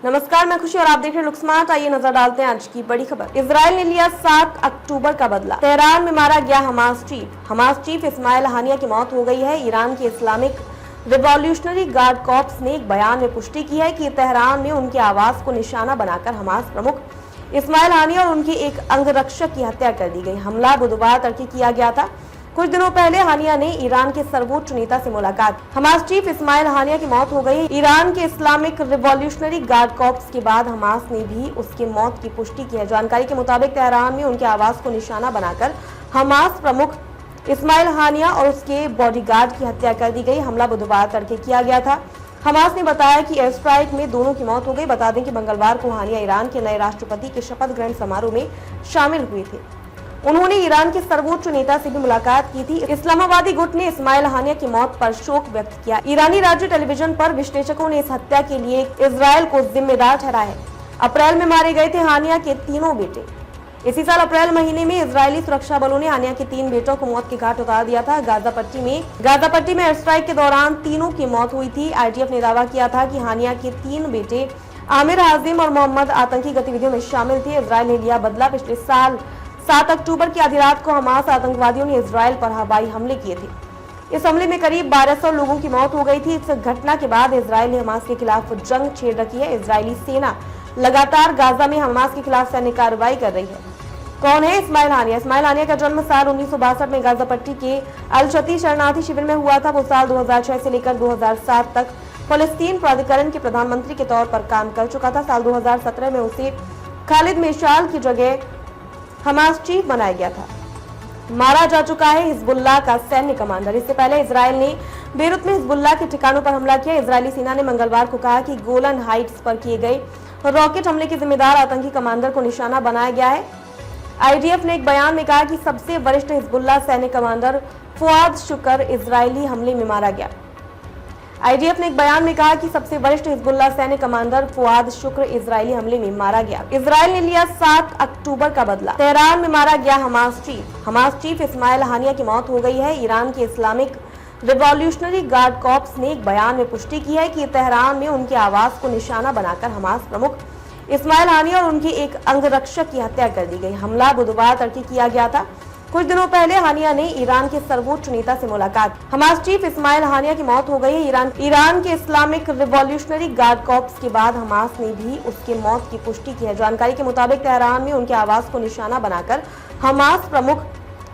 नमस्कार, मैं खुशी और आप देख रहे हैं लुक स्मार्ट। आइए नजर डालते हैं आज की बड़ी खबर। इजराइल ने लिया 7 अक्टूबर का बदला। तेहरान में मारा गया हमास चीफ इस्माइल हानिया की मौत हो गई है। ईरान के इस्लामिक रिवॉल्यूशनरी गार्ड कॉर्प्स ने एक बयान में पुष्टि की है कि तेहरान में उनके आवास को निशाना बनाकर हमास प्रमुख इस्माइल हानिया और उनके एक अंगरक्षक की हत्या कर दी गई। हमला बुधवार तड़के किया गया था। कुछ दिनों पहले हानिया ने ईरान के सर्वोच्च नेता से मुलाकात। हमास चीफ इस्माइल हानिया की मौत हो गई। ईरान के इस्लामिक रिवॉल्यूशनरी गार्ड कॉर्प्स के बाद हमास ने भी उसकी मौत की पुष्टि की है। जानकारी के मुताबिक तेहरान में उनके आवास को निशाना बनाकर हमास प्रमुख इस्माइल हानिया और उसके बॉडीगार्ड की हत्या कर दी गई। हमला बुधवार तड़के किया गया था। हमास ने बताया कि एयर स्ट्राइक में दोनों की मौत हो गई। बता दें कि मंगलवार को हानिया ईरान के नए राष्ट्रपति के शपथ ग्रहण समारोह में शामिल हुए थे। उन्होंने ईरान के सर्वोच्च नेता से भी मुलाकात की थी। इस्लामाबादी गुट ने इस्माइल हानिया की मौत पर शोक व्यक्त किया। ईरानी राज्य टेलीविजन पर विश्लेषकों ने इस हत्या के लिए इजरायल को जिम्मेदार ठहराया है। अप्रैल में मारे गए थे हानिया के तीनों बेटे। इसी साल अप्रैल महीने में इजरायली सुरक्षा बलों ने हानिया के 3 बेटों को मौत के घाट उतार दिया था। गाजा पट्टी में एयर स्ट्राइक के दौरान तीनों की मौत हुई थी। IDF ने दावा किया था कि हानिया के 3 बेटे आमिर हाजिम और मोहम्मद आतंकी गतिविधियों में शामिल थे। इजरायल ने लिया बदला। पिछले साल 7 अक्टूबर की आधी रात को हमास आतंकवादियों ने इजरायल पर हवाई हमले किए थे। इस हमले में करीब 1200 लोगों की मौत हो गई थी। इस घटना के बाद इजरायल ने हमास के खिलाफ जंग छेड़ रखी है। इजरायली सेना लगातार गाजा में हमास के खिलाफ सैन्य कार्रवाई कर रही है। कौन है इस्माइल हानिया? इस्माइल हानिया का जन्म साल 1962 में गाजा पट्टी के अल शती शरणार्थी शिविर में हुआ था। वो साल 2006 से लेकर 2007 तक फलस्तीन प्राधिकरण के प्रधानमंत्री के तौर पर काम कर चुका था। साल 2017 में उसे खालिद मेशाल की जगह हमास चीफ बनाया गया था। मारा जा चुका है हिजबुल्लाह का सैन्य कमांडर। इससे पहले इजरायल ने बेरूत में हिजबुल्लाह के ठिकानों पर हमला किया। इजरायली सेना ने मंगलवार को कहा कि गोलन हाइट्स पर किए गए रॉकेट हमले के जिम्मेदार आतंकी कमांडर को निशाना बनाया गया है। IDF ने एक बयान में कहा कि सबसे वरिष्ठ हिजबुल्लाह सैन्य कमांडर फुआद शुक्र इजरायली हमले में मारा गया। IDF ने एक बयान में कहा कि सबसे वरिष्ठ हिजबुल्लाह सैन्य कमांडर फुआद शुक्र इजरायली हमले में मारा गया। इजरायल ने लिया 7 अक्टूबर का बदला। तेहरान में मारा गया हमास चीफ इस्माइल हानिया की मौत हो गई है। ईरान के इस्लामिक रिवॉल्यूशनरी गार्ड कॉर्प्स ने एक बयान में पुष्टि की है कि तेहरान में उनके आवास को निशाना बनाकर हमास प्रमुख इस्माइल हानिया और उनके एक अंगरक्षक की हत्या कर दी गई। हमला बुधवार तड़के किया गया था। कुछ दिनों पहले हानिया ने ईरान के सर्वोच्च नेता से मुलाकात। हमास चीफ इस्माइल हानिया की मौत हो गई है। ईरान के इस्लामिक रिवॉल्यूशनरी गार्ड कॉर्प्स के बाद हमास ने भी उसकी मौत की पुष्टि की है। जानकारी के मुताबिक तेहरान में उनके आवास को निशाना बनाकर हमास प्रमुख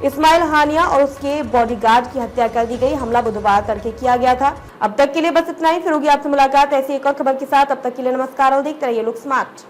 इस्माइल हानिया और उसके बॉडीगार्ड की हत्या कर दी गई। हमला बुधवार तड़के किया गया था। अब तक के लिए बस इतना ही। फिर होगी आपसे मुलाकात ऐसी एक और खबर के साथ। अब तक के लिए नमस्कार और देखते रहिए लुक स्मार्ट।